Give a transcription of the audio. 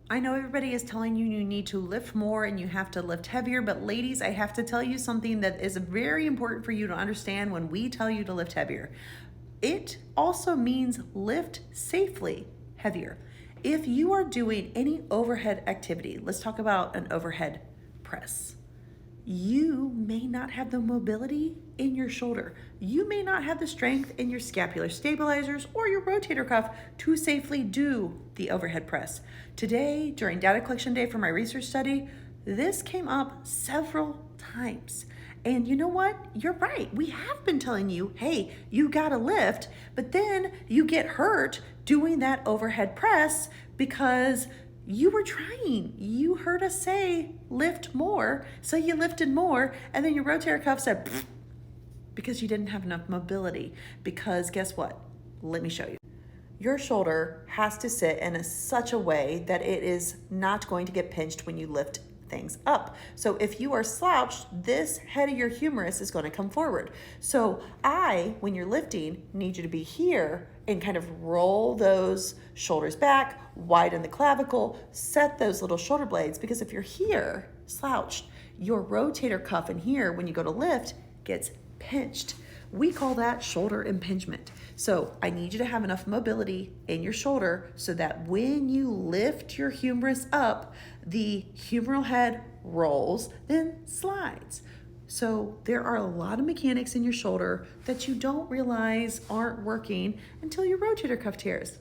I know everybody is telling you you need to lift more and you have to lift heavier, but ladies, I have to tell you something that is very important for you to understand when we tell you to lift heavier. It also means lift safely heavier. If you are doing any overhead activity, let's talk about an overhead press. You may not have the mobility in your shoulder. You may not have the strength in your scapular stabilizers or your rotator cuff to safely do the overhead press. Today, during data collection day for my research study, this came up several times. And you know what? You're right. We have been telling you, hey, you gotta lift, but then you get hurt doing that overhead press because you were trying. You heard us say lift more, so you lifted more, and then your rotator cuff said, "Pfft," because you didn't have enough mobility. Because guess what? Let me show you. Your shoulder has to sit in such a way that it is not going to get pinched when you lift things up. So if you are slouched, this head of your humerus is going to come forward. So when you're lifting, need you to be here and kind of roll those shoulders back, widen the clavicle, set those little shoulder blades, because if you're here slouched, your rotator cuff in here, when you go to lift, gets pinched. We call that shoulder impingement. So I need you to have enough mobility in your shoulder so that when you lift your humerus up, the humeral head rolls, then slides. So there are a lot of mechanics in your shoulder that you don't realize aren't working until your rotator cuff tears.